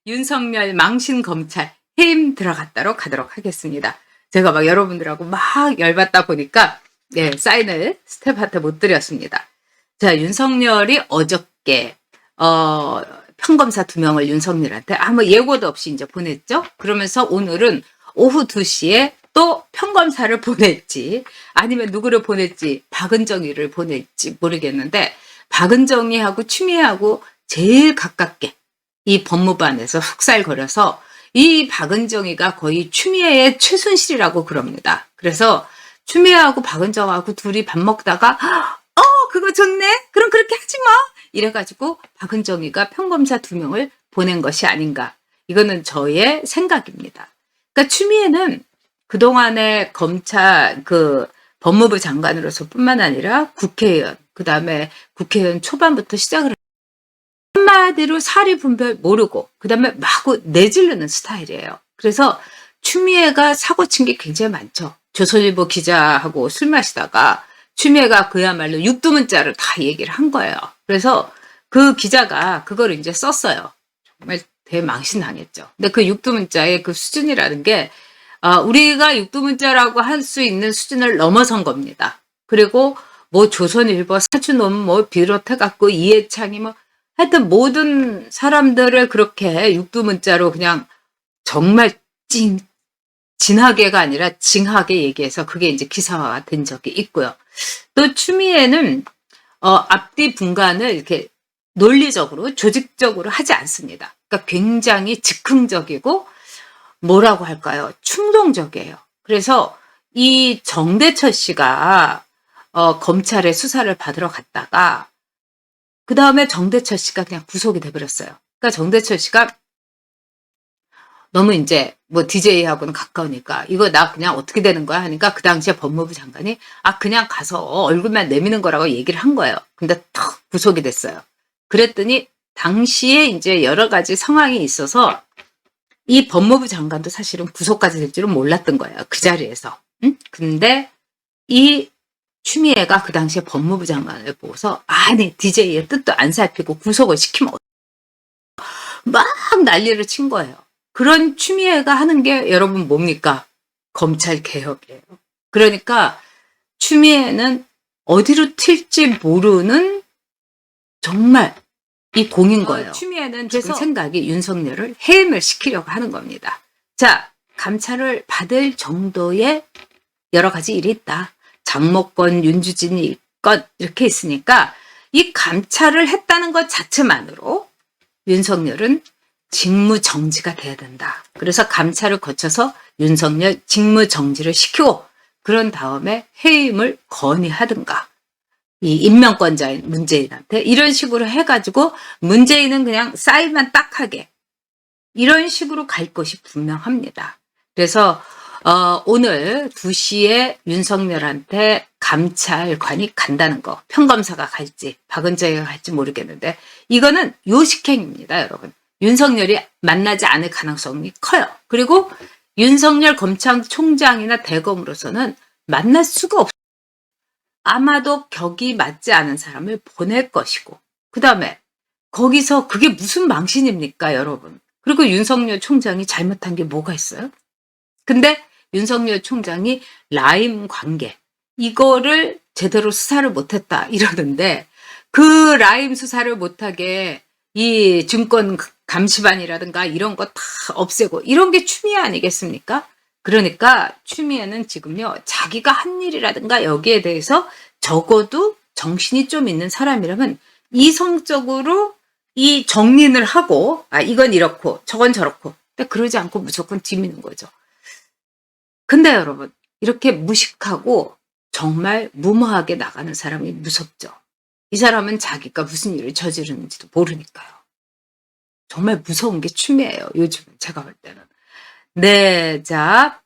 윤석열 망신 검찰 해임 들어갔다로 가도록 하겠습니다. 제가 막 여러분들하고 막 열받다 보니까 사인을 스텝한테 못 드렸습니다. 자, 윤석열이 어저께 평검사 2명을 윤석열한테 아무 예고도 없이 이제 보냈죠. 그러면서 오늘은 오후 2시에 또 평검사를 보냈지 아니면 누구를 보냈지 박은정이를 보냈지 모르겠는데 박은정이하고 추미애하고 제일 가깝게 이 법무부 안에서 흑살거려서 이 박은정이가 거의 추미애의 최순실이라고 그럽니다. 그래서 추미애하고 박은정하고 둘이 밥 먹다가 그거 좋네? 그럼 그렇게 하지 마. 이래가지고 박은정이가 평검사 2명을 보낸 것이 아닌가. 이거는 저의 생각입니다. 그러니까 추미애는 그동안에 검찰 법무부 장관으로서 뿐만 아니라 국회의원, 그다음에 국회의원 초반부터 시작을 한마디로 사리 분별 모르고 그다음에 마구 내지르는 스타일이에요. 그래서 추미애가 사고 친 게 굉장히 많죠. 조선일보 기자하고 술 마시다가 추미애가 그야말로 육두문자를 다 얘기를 한 거예요. 그래서 그 기자가 그걸 이제 썼어요. 정말 대망신당했죠. 근데 그 육두문자의 그 수준이라는 게 우리가 육두문자라고 할 수 있는 수준을 넘어선 겁니다. 그리고 뭐 조선일보 사주놈 뭐 비롯해갖고 이해창이 뭐 하여튼 모든 사람들을 그렇게 육두문자로 그냥 정말 진하게가 아니라 징하게 얘기해서 그게 이제 기사화가 된 적이 있고요. 또 추미애는 앞뒤 분간을 이렇게 논리적으로 조직적으로 하지 않습니다. 그러니까 굉장히 즉흥적이고 뭐라고 할까요? 충동적이에요. 그래서 이 정대철 씨가 검찰의 수사를 받으러 갔다가 그 다음에 정대철 씨가 그냥 구속이 돼버렸어요. 그러니까 정대철 씨가 너무 이제 뭐 DJ하고는 가까우니까 이거 나 그냥 어떻게 되는 거야 하니까 그 당시에 법무부 장관이 그냥 가서 얼굴만 내미는 거라고 얘기를 한 거예요. 근데 턱 구속이 됐어요. 그랬더니 당시에 이제 여러 가지 상황이 있어서 이 법무부 장관도 사실은 구속까지 될 줄은 몰랐던 거예요. 그 자리에서. 근데 이 추미애가 그 당시에 법무부 장관을 보고서 아니 DJ의 뜻도 안 살피고 구속을 시키면 막 난리를 친 거예요. 그런 추미애가 하는 게 여러분 뭡니까? 검찰 개혁이에요. 그러니까 추미애는 어디로 튈지 모르는 정말 이 공인 거예요. 추미애는 지금 생각이 윤석열을 해임을 시키려고 하는 겁니다. 자, 감찰을 받을 정도의 여러 가지 일이 있다. 장모권, 윤주진이 것 이렇게 있으니까 이 감찰을 했다는 것 자체만으로 윤석열은 직무 정지가 돼야 된다. 그래서 감찰을 거쳐서 윤석열 직무 정지를 시키고 그런 다음에 해임을 건의하든가 이 임명권자인 문재인한테 이런 식으로 해가지고 문재인은 그냥 사인만 딱 하게 이런 식으로 갈 것이 분명합니다. 그래서 오늘 2시에 윤석열한테 감찰관이 간다는 거 평검사가 갈지 박은정이가 갈지 모르겠는데 이거는 요식행입니다. 여러분. 윤석열이 만나지 않을 가능성이 커요. 그리고 윤석열 검찰총장이나 대검으로서는 만날 수가 없어요. 아마도 격이 맞지 않은 사람을 보낼 것이고 그 다음에 거기서 그게 무슨 망신입니까 여러분. 그리고 윤석열 총장이 잘못한 게 뭐가 있어요? 근데 윤석열 총장이 라임 관계 이거를 제대로 수사를 못했다 이러는데 그 라임 수사를 못하게 이 증권 감시반이라든가 이런 거 다 없애고 이런 게 추미애 아니겠습니까? 그러니까 추미애는 지금요 자기가 한 일이라든가 여기에 대해서 적어도 정신이 좀 있는 사람이라면 이성적으로 이 정리를 하고 이건 이렇고 저건 저렇고 근데 그러지 않고 무조건 뒤미는 거죠. 근데 여러분 이렇게 무식하고 정말 무모하게 나가는 사람이 무섭죠. 이 사람은 자기가 무슨 일을 저지르는지도 모르니까요. 정말 무서운 게 추미애예요. 요즘 제가 볼 때는. 네, 자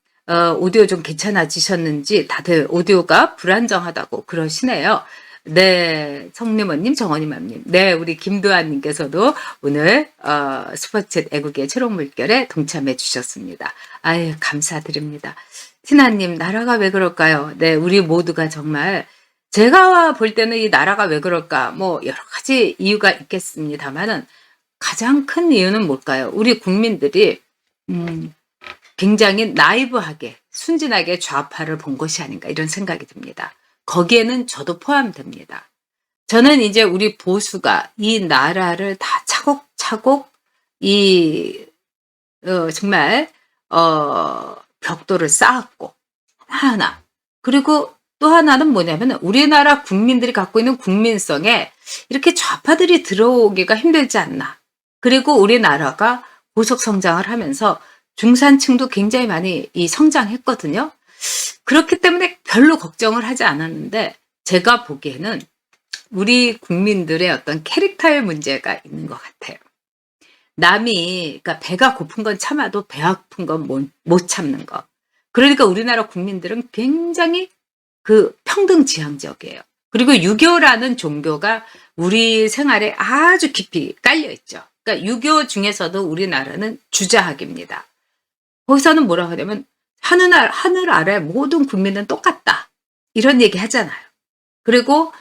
오디오 좀 괜찮아지셨는지 다들 오디오가 불안정하다고 그러시네요. 네, 성림원님, 정원이맘님. 네, 우리 김도환님께서도 오늘 슈퍼챗 애국의 초록물결에 동참해 주셨습니다. 아유, 감사드립니다. 티나님, 나라가 왜 그럴까요? 네, 우리 모두가 정말 제가 볼 때는 이 나라가 왜 그럴까? 뭐 여러 가지 이유가 있겠습니다만은 가장 큰 이유는 뭘까요? 우리 국민들이 굉장히 나이브하게 순진하게 좌파를 본 것이 아닌가 이런 생각이 듭니다. 거기에는 저도 포함됩니다. 저는 이제 우리 보수가 이 나라를 다 차곡차곡 정말 벽돌을 쌓았고 하나. 그리고 또 하나는 뭐냐면 우리나라 국민들이 갖고 있는 국민성에 이렇게 좌파들이 들어오기가 힘들지 않나. 그리고 우리나라가 고속 성장을 하면서 중산층도 굉장히 많이 성장했거든요. 그렇기 때문에 별로 걱정을 하지 않았는데 제가 보기에는 우리 국민들의 어떤 캐릭터의 문제가 있는 것 같아요. 그러니까 배가 고픈 건 참아도 배 아픈 건 못 참는 거. 그러니까 우리나라 국민들은 굉장히 평등지향적이에요. 그리고 유교라는 종교가 우리 생활에 아주 깊이 깔려 있죠. 그러니까 유교 중에서도 우리나라는 주자학입니다. 거기서는 뭐라고 하냐면 하늘 아래 모든 국민은 똑같다. 이런 얘기 하잖아요. 그리고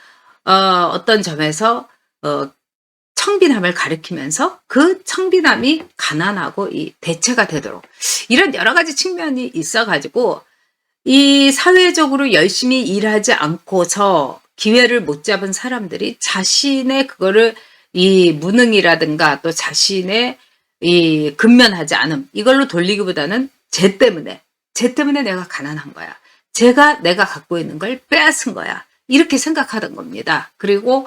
어떤 점에서 청빈함을 가리키면서 그 청빈함이 가난하고 대체가 되도록 이런 여러 가지 측면이 있어가지고 이 사회적으로 열심히 일하지 않고서 기회를 못 잡은 사람들이 자신의 그거를 무능이라든가 또 자신의 근면하지 않음 이걸로 돌리기보다는 쟤 때문에 내가 가난한 거야. 내가 갖고 있는 걸 빼앗은 거야. 이렇게 생각하던 겁니다. 그리고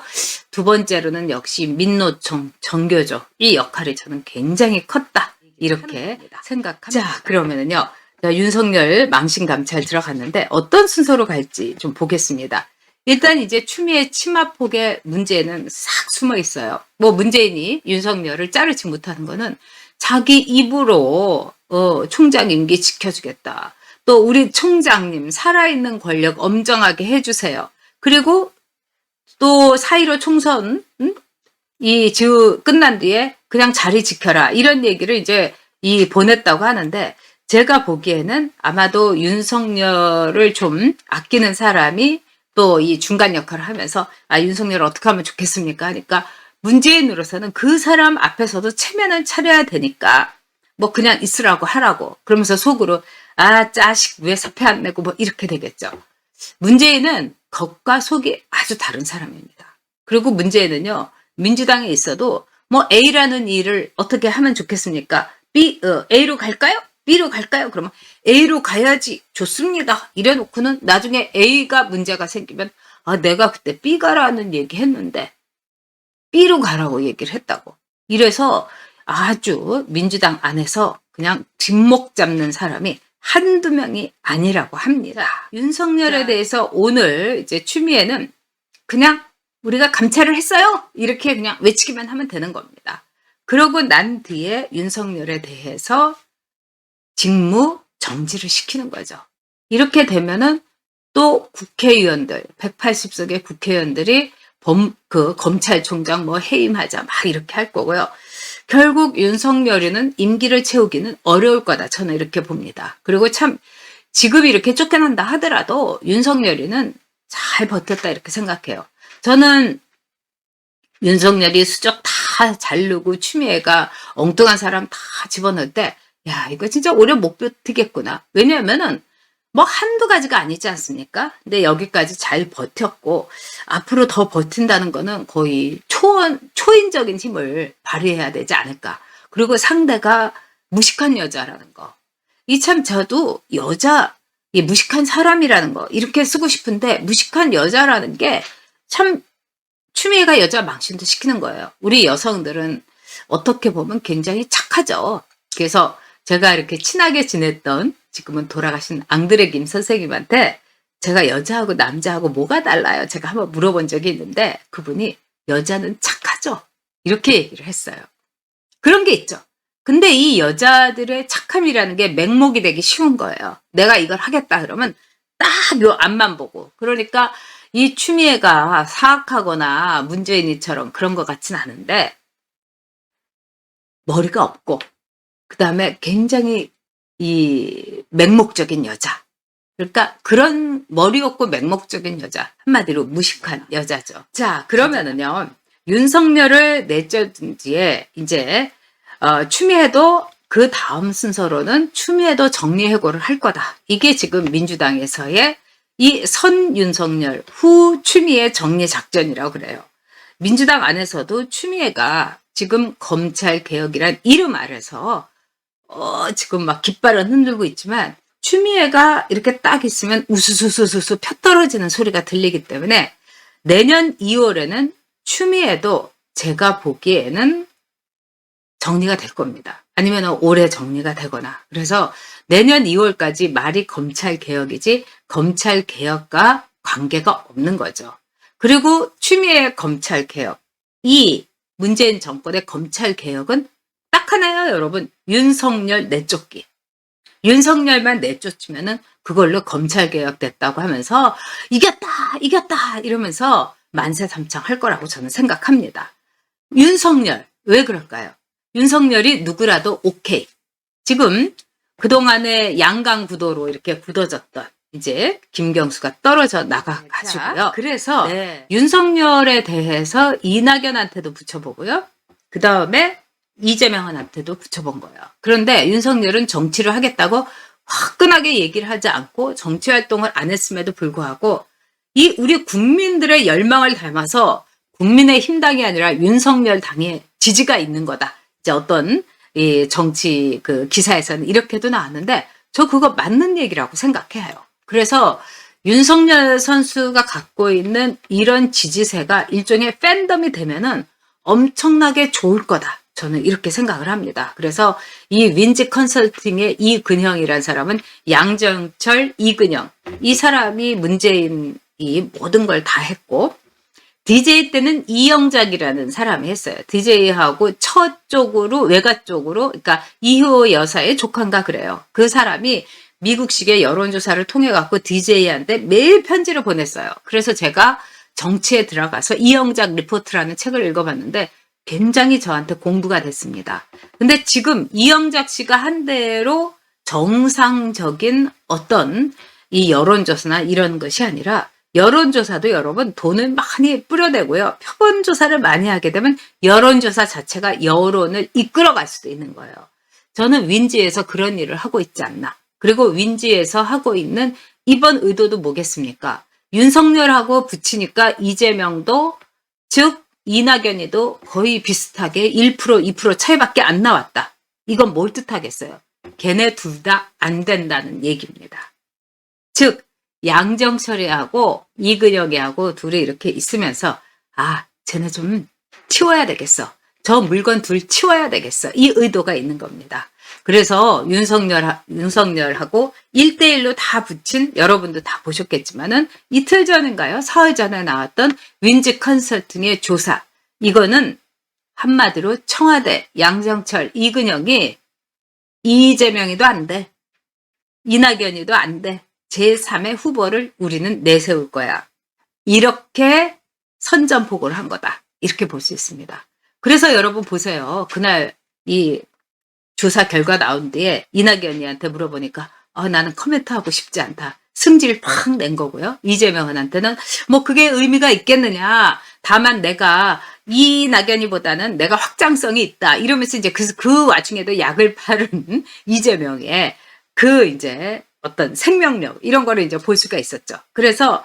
두 번째로는 역시 민노총, 정교조 이 역할이 저는 굉장히 컸다. 이렇게 생각합니다. 자, 그러면은요. 윤석열 망신감찰 들어갔는데 어떤 순서로 갈지 좀 보겠습니다. 일단 이제 추미애 치마폭의 문제는 싹 숨어 있어요. 문재인이 윤석열을 자르지 못하는 거는 자기 입으로 총장 임기 지켜주겠다. 또 우리 총장님 살아있는 권력 엄정하게 해주세요. 그리고 또 4.15 총선 끝난 뒤에 그냥 자리 지켜라 이런 얘기를 이제 보냈다고 하는데 제가 보기에는 아마도 윤석열을 좀 아끼는 사람이 또 중간 역할을 하면서 윤석열을 어떻게 하면 좋겠습니까 하니까 문재인으로서는 그 사람 앞에서도 체면을 차려야 되니까 그냥 있으라고 하라고 그러면서 속으로 짜식 왜 사표 안 내고 이렇게 되겠죠. 문재인은 겉과 속이 아주 다른 사람입니다. 그리고 문재인은요 민주당에 있어도 A라는 일을 어떻게 하면 좋겠습니까? A로 갈까요? B로 갈까요? 그러면 A로 가야지 좋습니다. 이래 놓고는 나중에 A가 문제가 생기면 내가 그때 B 가라는 얘기 했는데 B로 가라고 얘기를 했다고. 이래서 아주 민주당 안에서 그냥 뒷목 잡는 사람이 한두 명이 아니라고 합니다. 윤석열에 대해서 오늘 이제 추미애는 그냥 우리가 감찰을 했어요. 이렇게 그냥 외치기만 하면 되는 겁니다. 그러고 난 뒤에 윤석열에 대해서 직무 정지를 시키는 거죠. 이렇게 되면은 또 국회의원들, 180석의 국회의원들이 검찰총장 해임하자 이렇게 할 거고요. 결국 윤석열이는 임기를 채우기는 어려울 거다. 저는 이렇게 봅니다. 그리고 참 지금 이렇게 쫓겨난다 하더라도 윤석열이는 잘 버텼다 이렇게 생각해요. 저는 윤석열이 수적 다 자르고 추미애가 엉뚱한 사람 다 집어넣을 때 이거 진짜 오래 못 버티겠구나. 왜냐하면은 한두 가지가 아니지 않습니까? 근데 여기까지 잘 버텼고 앞으로 더 버틴다는 거는 거의 초인적인 힘을 발휘해야 되지 않을까. 그리고 상대가 무식한 여자라는 거. 참 저도 무식한 사람이라는 거 이렇게 쓰고 싶은데 무식한 여자라는 게 참 추미애가 여자 망신도 시키는 거예요. 우리 여성들은 어떻게 보면 굉장히 착하죠. 그래서 제가 이렇게 친하게 지냈던 지금은 돌아가신 앙드레 김 선생님한테 제가 여자하고 남자하고 뭐가 달라요? 제가 한번 물어본 적이 있는데 그분이 여자는 착하죠. 이렇게 얘기를 했어요. 그런 게 있죠. 근데 이 여자들의 착함이라는 게 맹목이 되기 쉬운 거예요. 내가 이걸 하겠다 그러면 딱 요 앞만 보고. 그러니까 이 추미애가 사악하거나 문재인이처럼 그런 것 같진 않은데 머리가 없고 그 다음에 굉장히 맹목적인 여자. 그러니까 그런 머리 없고 맹목적인 여자. 한마디로 무식한 여자죠. 자, 그러면은요. 윤석열을 내쫓은 뒤에 이제 추미애도 그 다음 순서로는 추미애도 정리해고를 할 거다. 이게 지금 민주당에서의 이 선 윤석열 후 추미애 정리 작전이라고 그래요. 민주당 안에서도 추미애가 지금 검찰 개혁이란 이름 아래서 지금 막 깃발은 흔들고 있지만 추미애가 이렇게 딱 있으면 우수수수수수 펴떨어지는 소리가 들리기 때문에 내년 2월에는 추미애도 제가 보기에는 정리가 될 겁니다. 아니면 올해 정리가 되거나. 그래서 내년 2월까지 말이 검찰개혁이지 검찰개혁과 관계가 없는 거죠. 그리고 추미애 검찰개혁, 이 문재인 정권의 검찰개혁은 딱 하나예요, 여러분. 윤석열 내쫓기. 윤석열만 내쫓으면은 그걸로 검찰개혁 됐다고 하면서 이겼다 이러면서 만세삼창 할 거라고 저는 생각합니다. 윤석열, 왜 그럴까요? 윤석열이 누구라도 오케이. 지금 그동안에 양강구도로 이렇게 굳어졌던 이제 김경수가 떨어져 나가가지고요. 그래서 윤석열에 대해서 이낙연한테도 붙여보고요. 그 다음에 이재명한테도 붙여본 거예요. 그런데 윤석열은 정치를 하겠다고 화끈하게 얘기를 하지 않고 정치활동을 안 했음에도 불구하고 이 우리 국민들의 열망을 닮아서 국민의힘 당이 아니라 윤석열 당의 지지가 있는 거다. 이제 어떤 이 정치 그 기사에서는 이렇게도 나왔는데 저 그거 맞는 얘기라고 생각해요. 그래서 윤석열 선수가 갖고 있는 이런 지지세가 일종의 팬덤이 되면은 엄청나게 좋을 거다. 저는 이렇게 생각을 합니다. 그래서 이 윈지 컨설팅의 이근형이라는 사람은 양정철, 이근형. 이 사람이 문재인이 모든 걸 다 했고 DJ 때는 이영작이라는 사람이 했어요. DJ하고 처쪽으로 외가 쪽으로 그러니까 이효 여사의 조카인가 그래요. 그 사람이 미국식의 여론조사를 통해 갖고 DJ한테 매일 편지를 보냈어요. 그래서 제가 정치에 들어가서 이영작 리포트라는 책을 읽어봤는데 굉장히 저한테 공부가 됐습니다. 근데 지금 이영작 씨가 한 대로 정상적인 어떤 이 여론조사나 이런 것이 아니라 여론조사도 여러분 돈을 많이 뿌려대고요. 표본조사를 많이 하게 되면 여론조사 자체가 여론을 이끌어갈 수도 있는 거예요. 저는 윈지에서 그런 일을 하고 있지 않나. 그리고 윈지에서 하고 있는 이번 의도도 뭐겠습니까? 윤석열하고 붙이니까 이재명도 즉 이낙연이도 거의 비슷하게 1% 2% 차이밖에 안 나왔다. 이건 뭘 뜻하겠어요? 걔네 둘 다 안 된다는 얘기입니다. 즉 양정철이하고 이근혁이하고 둘이 이렇게 있으면서 쟤네 좀 치워야 되겠어. 저 물건 둘 치워야 되겠어. 이 의도가 있는 겁니다. 그래서 윤석열하고 1대1로 다 붙인 여러분도 다 보셨겠지만은 이틀 전인가요? 사흘 전에 나왔던 윈지 컨설팅의 조사. 이거는 한마디로 청와대 양정철, 이근혁이 이재명이도 안 돼. 이낙연이도 안 돼. 제3의 후보를 우리는 내세울 거야. 이렇게 선전포고를 한 거다. 이렇게 볼 수 있습니다. 그래서 여러분 보세요. 그날 이 조사 결과 나온 뒤에 이낙연이한테 물어보니까 나는 코멘트하고 싶지 않다. 승질 팍 낸 거고요. 이재명한테는 뭐 그게 의미가 있겠느냐. 다만 내가 이낙연이보다는 내가 확장성이 있다. 이러면서 이제 그 와중에도 약을 바른 이재명의 그 이제 어떤 생명력 이런 거를 이제 볼 수가 있었죠. 그래서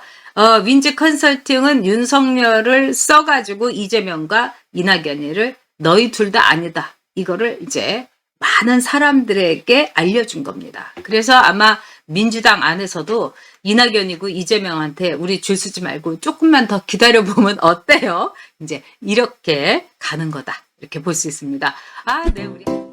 윈지 컨설팅은 윤석열을 써가지고 이재명과 이낙연이를 너희 둘 다 아니다. 이거를 이제 많은 사람들에게 알려준 겁니다. 그래서 아마 민주당 안에서도 이낙연이고 이재명한테 우리 줄 서지 말고 조금만 더 기다려보면 어때요? 이제 이렇게 가는 거다. 이렇게 볼 수 있습니다. 네, 우리.